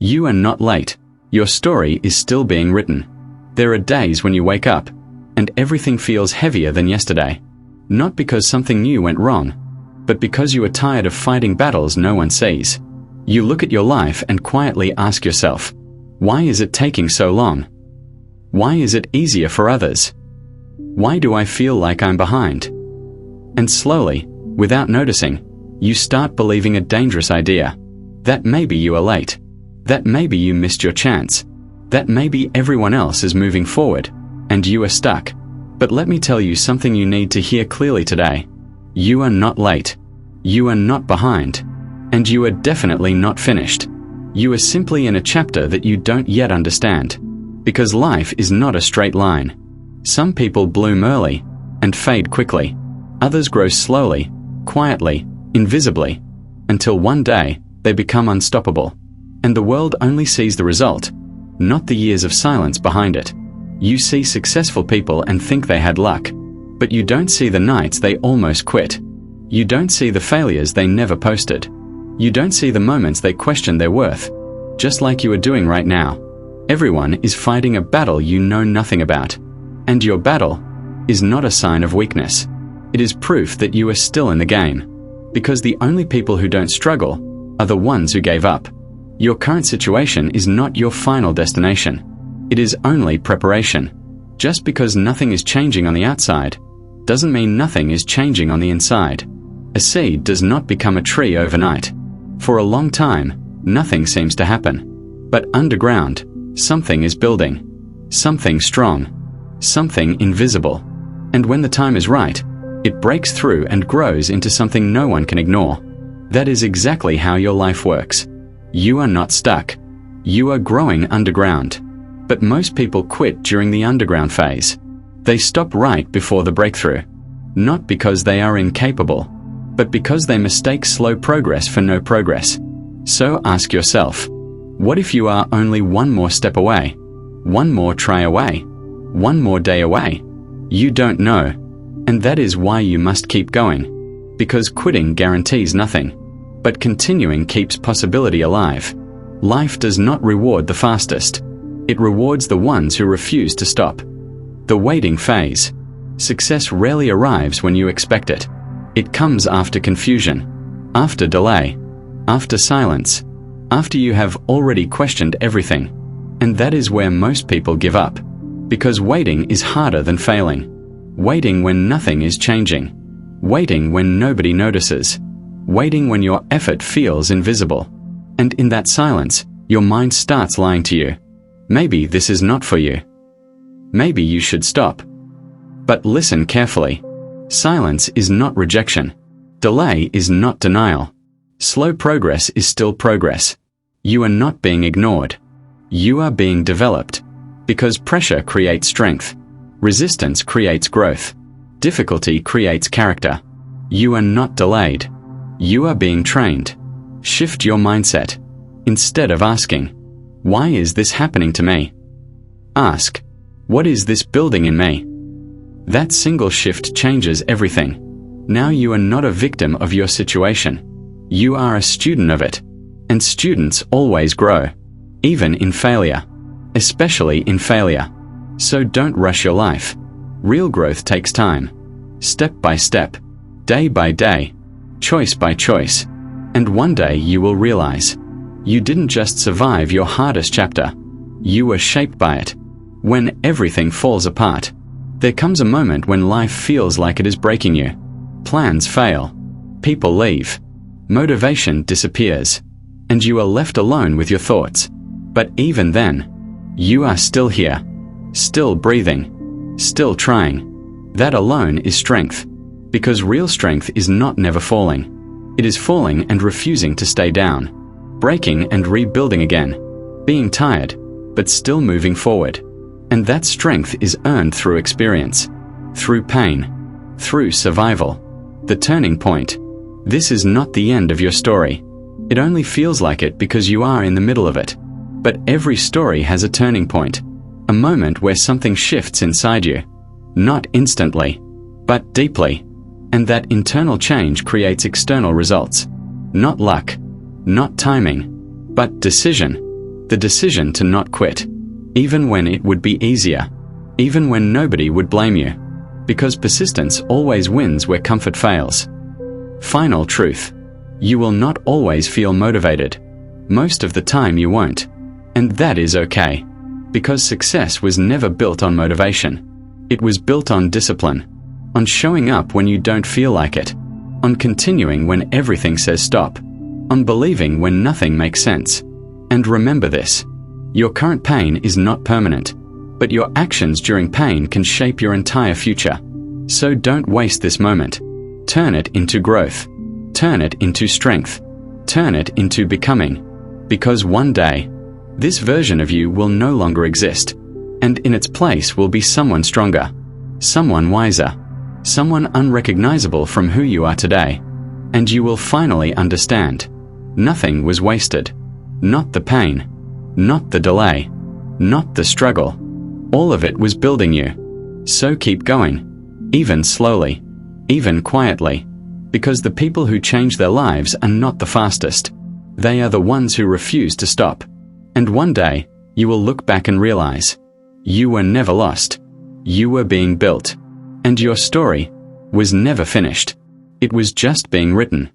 You are not late. Your story is still being written. There are days when you wake up, and everything feels heavier than yesterday. Not because something new went wrong, but because you are tired of fighting battles no one sees. You look at your life and quietly ask yourself, why is it taking so long? Why is it easier for others? Why do I feel like I'm behind? And slowly, without noticing, you start believing a dangerous idea. That maybe you are late. That maybe you missed your chance. That maybe everyone else is moving forward, and you are stuck. But let me tell you something you need to hear clearly today. You are not late. You are not behind. And you are definitely not finished. You are simply in a chapter that you don't yet understand. Because life is not a straight line. Some people bloom early and fade quickly. Others grow slowly, quietly, invisibly, until one day they become unstoppable. And the world only sees the result, not the years of silence behind it. You see successful people and think they had luck, but you don't see the nights they almost quit. You don't see the failures they never posted. You don't see the moments they questioned their worth, just like you are doing right now. Everyone is fighting a battle you know nothing about. And your battle is not a sign of weakness. It is proof that you are still in the game. Because the only people who don't struggle are the ones who gave up. Your current situation is not your final destination. It is only preparation. Just because nothing is changing on the outside doesn't mean nothing is changing on the inside. A seed does not become a tree overnight. For a long time, nothing seems to happen. But underground, something is building. Something strong. Something invisible. And when the time is right, it breaks through and grows into something no one can ignore. That is exactly how your life works. You are not stuck. You are growing underground. But most people quit during the underground phase. They stop right before the breakthrough. Not because they are incapable, but because they mistake slow progress for no progress. So ask yourself, what if you are only one more step away? One more try away? One more day away? You don't know. And that is why you must keep going. Because quitting guarantees nothing. But continuing keeps possibility alive. Life does not reward the fastest. It rewards the ones who refuse to stop. The waiting phase. Success rarely arrives when you expect it. It comes after confusion, after delay, after silence, after you have already questioned everything. And that is where most people give up. Because waiting is harder than failing. Waiting when nothing is changing. Waiting when nobody notices. Waiting when your effort feels invisible. And in that silence, your mind starts lying to you. Maybe this is not for you. Maybe you should stop. But listen carefully. Silence is not rejection. Delay is not denial. Slow progress is still progress. You are not being ignored. You are being developed. Because pressure creates strength. Resistance creates growth. Difficulty creates character. You are not delayed. You are being trained. Shift your mindset. Instead of asking, why is this happening to me? Ask, what is this building in me? That single shift changes everything. Now you are not a victim of your situation. You are a student of it. And students always grow. Even in failure. Especially in failure. So don't rush your life. Real growth takes time. Step by step. Day by day. Choice by choice. And one day you will realize. You didn't just survive your hardest chapter. You were shaped by it. When everything falls apart, there comes a moment when life feels like it is breaking you. Plans fail. People leave. Motivation disappears. And you are left alone with your thoughts. But even then, you are still here. Still breathing. Still trying. That alone is strength. Because real strength is not never falling. It is falling and refusing to stay down. Breaking and rebuilding again. Being tired, but still moving forward. And that strength is earned through experience. Through pain. Through survival. The turning point. This is not the end of your story. It only feels like it because you are in the middle of it. But every story has a turning point. A moment where something shifts inside you. Not instantly, but deeply. And that internal change creates external results. Not luck. Not timing. But decision. The decision to not quit, even when it would be easier, even when nobody would blame you, because persistence always wins where comfort fails. Final truth. You will not always feel motivated. Most of the time you won't. And that is okay. Because success was never built on motivation. It was built on discipline. On showing up when you don't feel like it. On continuing when everything says stop. On believing when nothing makes sense. And remember this. Your current pain is not permanent. But your actions during pain can shape your entire future. So don't waste this moment. Turn it into growth. Turn it into strength. Turn it into becoming. Because one day, this version of you will no longer exist. And in its place will be someone stronger. Someone wiser. Someone unrecognizable from who you are today. And you will finally understand. Nothing was wasted. Not the pain. Not the delay. Not the struggle. All of it was building you. So keep going. Even slowly. Even quietly. Because the people who change their lives are not the fastest. They are the ones who refuse to stop. And one day, you will look back and realize, you were never lost. You were being built. And your story was never finished. It was just being written.